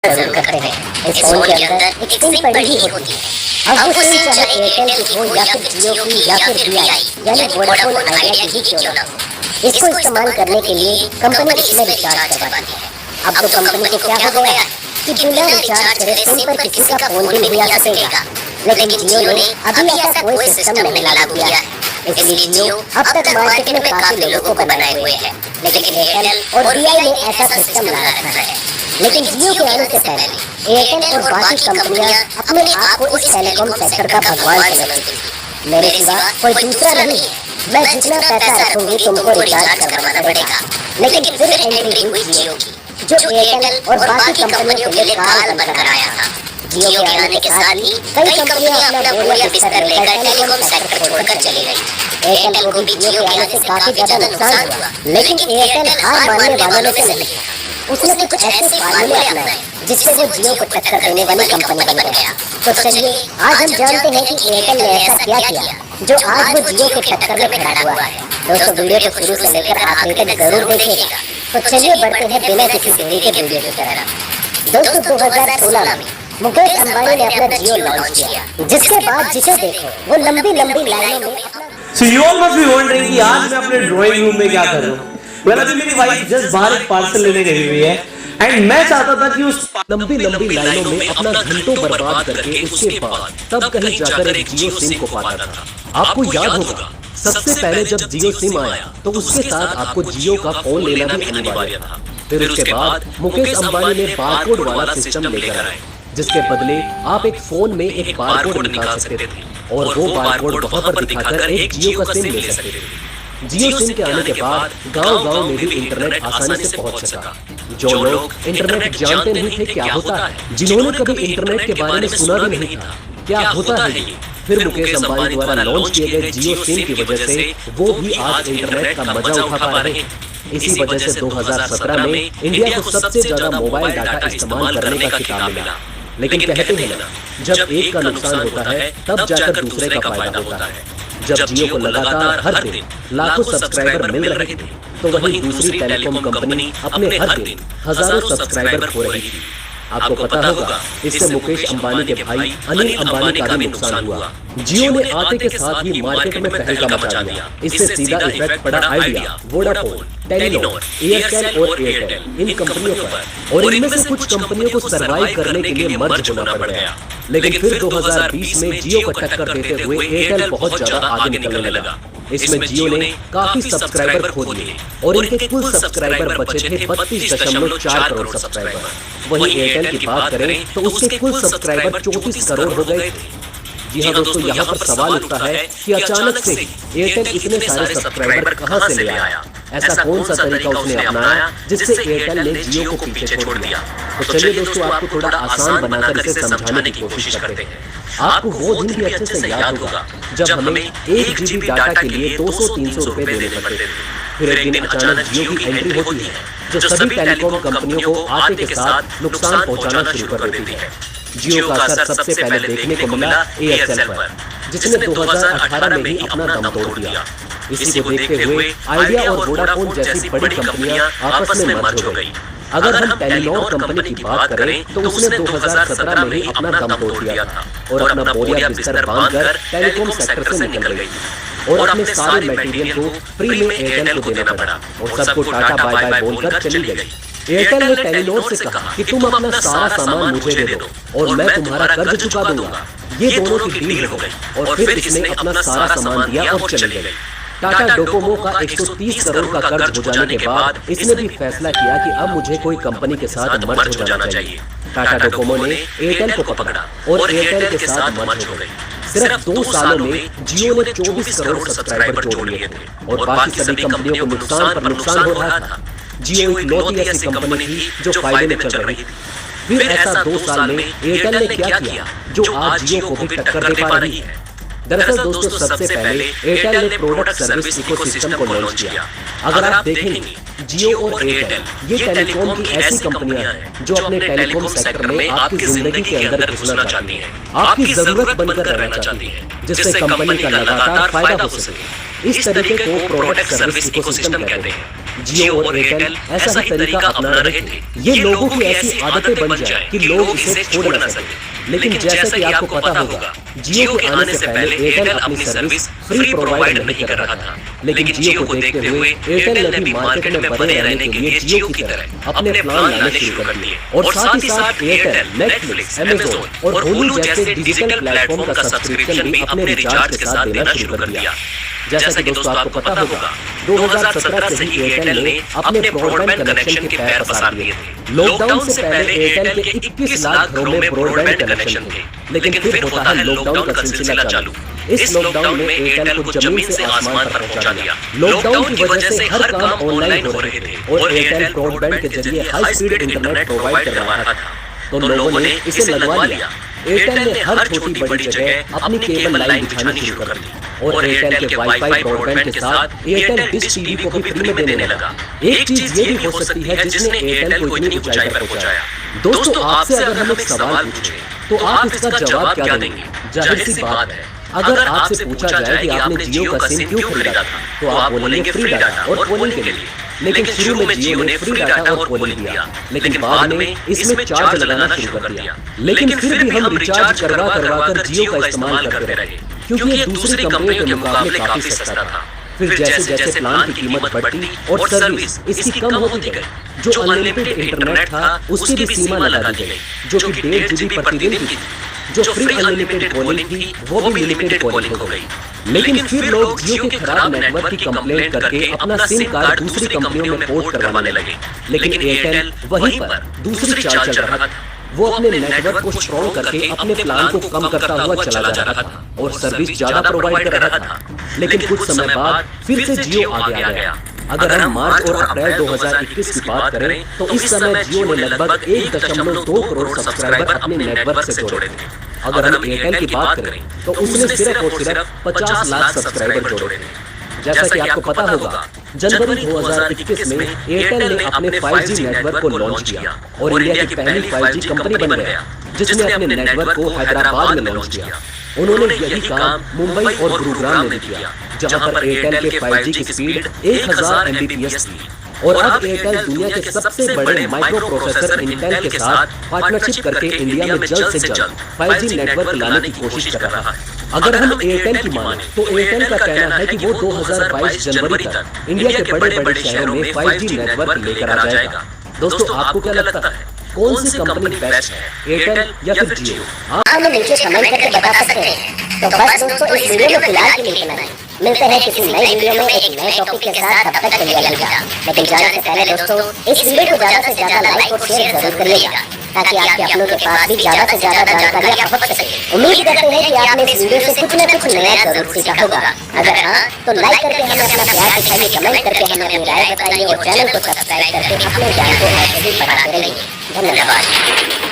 जरूर करते हैं। इस फोन के अंदर एक सिम पड़ी ही होती है। अब वो सिम चाहे एयरटेल की हो या फिर जियो की या फिर वीआई यानी वोडाफोन आइडिया की ही क्यों ना हो, इसको इस्तेमाल करने के लिए कंपनी इसमें रिचार्ज करवाती है। अब तो कंपनी को क्या हो गया है कि बिना रिचार्ज करे सिम पर किसी का फोन भी नहीं आ सकेगा। लेकिन जियो ने अभी ऐसा कोई सिस्टम नहीं लागू किया है, इसलिए जियो अब तक मार्केट में काफी लोगों को बनाए हुए है। लेकिन एयरटेल और वीआई ने ऐसा सिस्टम ला रखा है। लेकिन जियो के आने से पहले एयरटेल और बाकी कंपनियां अपने आप को इस टेलीकॉम सेक्टर का भगवान समझती थी। मेरे सिवा कोई दूसरा नहीं है, मैं जितना पैसा रखूंगी तुमको रिचार्ज करवाना पड़ेगा। लेकिन फिर एंट्री हुई जियो की, जो एयरटेल और बाकी कंपनियों के लिए काल बनकर आया था। जियो के आने के साथ ही कई कंपनियां अपना बोरिया बिस्तर लेकर टेलीकॉम सेक्टर छोड़कर चली गई। एयरटेल को भी जियो के आने से काफी ज्यादा नुकसान हुआ, लेकिन एयरटेल हार मानने वालों में से नहीं। उसने कुछ ऐसे फार्मूले अपनाए जिससे वो जियो को टक्कर देने वाली कंपनी बन गया। तो चलिए आज हम जानते हैं कि एयरटेल ने ऐसा क्या किया जो आज वो जियो के टक्कर में खड़ा हुआ है। दोस्तों वीडियो को शुरू से लेकर आखिर तक जरूर देखिएगा। तो चलिए बढ़ते हैं बिना किसी देरी के वीडियो की तरफ। दोस्तों 2016 में मुकेश अंबानी ने अपना जियो लॉन्च किया, जिसके बाद जिसे देखो वो लंबी लंबी लाइनों में So you all must be wondering कि आज मैं अपने ड्राइंग रूम में क्या कर रहा हूँ। well, अभी मेरी वाइफ जस्ट बाहर एक पार्सल लेने गई हुई है एंड मैं चाहता था कि उस लंबी लाइनों में अपना घंटों बर्बाद करके उसके बाद तब कहीं जाकर एक जियो सिम को पाता था। आपको याद होगा सबसे पहले जब जियो सिम आया तो उसके साथ आपको जियो का फोन लेना भी अनिवार्य था। फिर उसके बाद मुकेश अंबानी ने बारकोड वाला सिस्टम लेकर आए, जिसके बदले आप एक फोन में एक बारकोड निकाल सकते थे और वो बारकोड वहां पर दिखाकर एक जियो का सिम ले सकते थे। जियो सिम के आने के बाद गांव-गांव में भी इंटरनेट आसानी से पहुंच सका। जो लोग इंटरनेट जानते नहीं थे क्या होता है, जिन्होंने कभी इंटरनेट के बारे में सुना भी नहीं था क्या होता है ये, फिर मुकेश अंबानी द्वारा लॉन्च किए गए जियो सिम की वजह से वो भी आज इंटरनेट का मजा उठा पा रहे हैं। इसी वजह से 2017 में इंडिया को सबसे ज्यादा मोबाइल डाटा इस्तेमाल करने का खिताब मिला। लेकिन कहते हैं ना, जब एक का नुकसान होता है तब जाकर दूसरे का फायदा होता है। जब जियो को लगातार हर दिन लाखों सब्सक्राइबर मिल रहे थे तो वहीं दूसरी टेलीकॉम कंपनी अपने हर दिन हजारों सब्सक्राइबर खो रही थी। आपको पता होगा इससे मुकेश अंबानी के भाई अनिल अंबानी का भी नुकसान हुआ। जियो ने आते के साथ ही मार्केट में तहलका मचा दिया। इससे सीधा इफेक्ट पड़ा आइडिया, वोडाफोन, टेलीनॉर, एयरटेल और एयरटेल इन कंपनियों पर, और इनमें से कुछ कंपनियों को सरवाइव करने के लिए मर्ज होना पड़ गया। लेकिन फिर 2020 में जियो को टक्कर देते हुए एयरटेल बहुत ज्यादा आगे निकलने लगा। इसमें जियो ने काफी सब्सक्राइबर खो दिए और इनके कुल सब्सक्राइबर बचे थे 32.4 करोड़ सब्सक्राइबर। वहीं एयरटेल की बात करें तो उसके कुल सब्सक्राइबर 34 करोड़ हो गए थे। जी हाँ दोस्तों, यहाँ पर सवाल उठता है कि अचानक से एयरटेल इतने सारे सब्सक्राइबर कहाँ से ले आया? ऐसा कौन सा तरीका उसने अपनाया जिससे एयरटेल ने जियो को पीछे छोड़ दिया? तो चलिए दोस्तों, आपको थोड़ा आसान बनाकर इसे समझाने की कोशिश करते हैं। आपको वो दिन भी अच्छे से याद होगा जब हमें 1 GB डाटा के लिए 200-300 रुपए देने पड़ते थे। फिर एक दिन अचानक जियो की एंट्री होती है जो सभी टेलीकॉम कंपनियों को आते के साथ नुकसान पहुंचाना शुरू कर देती है। जियो का असर सबसे पहले देखने को मिला एयरटेल पर, जिसने 2018 में ही अपना दम तोड़ दिया। इसी को देखते हुए आइडिया और वोडाफोन जैसी बड़ी कंपनियां आपस में मर्ज हो गई। अगर हम टेलीनॉर कंपनी की बात करें तो उसने 2017 में ही अपना दम तोड़ दिया था और अपना बोरिया बिस्तर बांधकर टेलीकॉम सेक्टर से निकल गई और अपने सारे मटेरियल को फ्री में एयरटेल को देना पड़ा और सबको टाटा बाय बाय बोलकर चली गई। एयरटेल ने टेलीनॉर से कहा कि तुम अपना सारा सामान मुझे दे दो और मैं तुम्हारा कर्ज चुका दूंगा। ये दोनों की डील हो गई और फिर इसने अपना सारा सामान दिया और चली गई। टाटा डोकोमो का 130 करोड़ का कर्ज हो जाने के बाद इसने भी फैसला किया कि अब मुझे कोई कंपनी के साथ मर्ज हो जाना चाहिए। टाटा डोकोमो ने एयरटेल को पकड़ा और एयरटेल के साथ मर्ज हो गई। सिर्फ 2 सालों में जियो ने 24 करोड़ सब्सक्राइबर जोड़ लिए थे और बाकी सभी कंपनियों को नुकसान पर नुकसान हो रहा था। जियो इकलौती ऐसी कंपनी थी जो फायदे में चल रही थी। फिर ऐसा 2 साल में एयरटेल ने क्या किया जो आज जियो को भी टक्कर दे पा रही है? दरअसल दोस्तों, सबसे पहले एयरटेल ने प्रोडक्ट सर्विस इकोसिस्टम को लॉन्च किया। अगर आप देखेंगे जियो और एयरटेल ये टेलीकॉम की ऐसी कंपनियां हैं जो अपने टेलीकॉम सेक्टर में आपकी जिंदगी के अंदर घुसना चाहती हैं, आपकी जरूरत बनकर रहना चाहती हैं, जिससे कंपनी का लगातार फायदा हो सके। इस तरीके को प्रोडक्ट सर्विस इकोसिस्टम कहते हैं। जियो और एयरटेल ऐसा ही तरीका अपना रहे थे। ये लोगों की ऐसी आदतें बन जाए कि लोग इसे छोड़ न सके। लेकिन जैसा कि आपको पता होगा, जियो के आने से पहले एयरटेल अपनी सर्विस फ्री प्रोवाइड नहीं कर रहा था। लेकिन जियो को देखते हुए एयरटेल ने भी मार्केट में बने रहने के लिए जियो की तरह अपने प्लान लाने शुरू कर दिए। और साथ ही साथ एयरटेल, नेटफ्लिक्स, अमेज़न और होलू जैसे डिजिटल प्लेटफॉर्म का सब्सक्रिप्शन भी अपने रिचार्ज के साथ देना शुरू कर दिया। जैसा कि दोस्तों आपको पता होगा, 2017 से ही एयरटेल ने अपने ब्रॉडबैंड कनेक्शन के पैर पसार दिए थे। लॉकडाउन से पहले एयरटेल के 21 लाख घरों में ब्रॉडबैंड कनेक्शन थे। लेकिन फिर होता है लॉकडाउन का सिलसिला चालू। इस लॉकडाउन में एयरटेल को जमीन से आसमान पर पहुंचा दिया। लॉकडाउन की वजह से हर काम ऑनलाइन हो रहे थे और एयरटेल ब्रॉडबैंड के जरिए हाई स्पीड इंटरनेट प्रोवाइड कर रहा था। तो लोगों ने इसे लगवा लिया। एयरटेल ने हर छोटी बड़ी जगह अपनी केबल लाइन बिछानी शुरू कर दी और एयरटेल के वाईफाई ब्रॉडबैंड के साथ एयरटेल डिश टीवी को भी फ्री में देने लगा। एक चीज ये भी हो सकती है जिसने एयरटेल को इतनी ऊंचाई पर पहुंचाया। दोस्तों, आपसे अगर हम एक सवाल पूछें तो आप इसका जवाब क्या देंगे? जाहिर सी बात है, अगर आपसे पूछा जाए कि आपने जियो का सिम क्यों खरीदा था, तो आप बोलेंगे फ्री डाटा और कॉलिंग के लिए। लेकिन शुरू में जियो ने फ्री डाटा और कॉलिंग दिया, लेकिन बाद में इसमें चार्ज लगाना शुरू कर दिया। लेकिन फिर भी हम रिचार्ज करवा कर जियो का इस्तेमाल करते रहे, क्योंकि ये दूसरी कंपनियों के मुकाबले काफी सस्ता था। फिर जैसे जैसे प्लान की कीमत बढ़ती और सर्विस इसकी कम होती गई, जो अनलिमिटेड इंटरनेट था उसकी भी सीमा लगा दी गई, जो कि 1.5 GB प्रतिदिन की थी। जो फ्री अनलिमिटेड कॉलिंग थी वो भी लिमिटेड कॉलिंग हो गई। लेकिन फिर लोग जियो के खराब नेटवर्क की कंप्लेंट करके अपना सिम कार्ड दूसरी कंपनियों में पोर्ट करवाने लगे। लेकिन एयरटेल वहीं पर दूसरी चाल चल रहा था। वो अपने नेटवर्क को स्ट्रॉन्ग करके अपने प्लान को कम करता हुआ चला जा रहा था और सर्विस ज्यादा प्रोवाइड कर रहा था। लेकिन कुछ समय बाद फिर से जियो आगे आ गया। अगर हम मार्च और अप्रैल 2021 की बात करें तो इस समय जियो ने लगभग 1.2 करोड़ सब्सक्राइबर अपने नेटवर्क से जोड़े थे। अगर हम एयरटेल की बात करें तो उसने सिर्फ और सिर्फ 50 लाख सब्सक्राइबर जोड़े थे। जैसा कि आपको पता होगा, जनवरी 2021 में एयरटेल ने अपने 5G नेटवर्क को लॉन्च किया और इंडिया की पहली 5G कंपनी बन गया, जिसने अपने नेटवर्क को हैदराबाद में लॉन्च किया। उन्होंने यही काम मुंबई और गुरुग्राम में भी किया, जहां पर एयरटेल के 5G की स्पीड 1000 Mbps थी। और अब एयरटेल दुनिया के सबसे बड़े माइक्रो प्रोसेसर इंटेल के साथ पार्टनरशिप करके इंडिया में जल्द से जल्द 5G नेटवर्क लाने की कोशिश कर रहा है। अगर हम एयरटेल की माने तो एयरटेल का कहना है कि वो 2022 जनवरी तक इंडिया के बड़े बड़े शहरों में 5G नेटवर्क लेकर आ जाएगा। दोस्तों, आपको क्या लगता है, कौन सी कंपनी बेस्ट है, एयरटेल या फिर जियो? आप हमें नीचे कमेंट करके बता सकते हैं। तो बस दोस्तों, इस वीडियो में फिलहाल के लिए इतना ही। मिलते हैं किसी नए वीडियो में एक नए टॉपिक के साथ। तब तक के लिए अलविदा। लेकिन जाने से पहले दोस्तों, इस वीडियो को ज्यादा से ज्यादा लाइक और शेयर जरूर करिएगा, ताकि आपके अपनों के पास भी ज्यादा से ज्यादा जानकारियां पहुंच सके। उम्मीद करते हैं कि आपने इस वीडियो से कुछ न कुछ नया जरूर सीखा होगा। अगर हाँ, तो लाइक करके हमें अपना प्यार दिखाइए, कमेंट करके हमें अपनी राय बताइए और चैनल को सब्सक्राइब करके अपने ज्ञान को ऐसे भी बढ़ाते रहिए। धन्यवाद।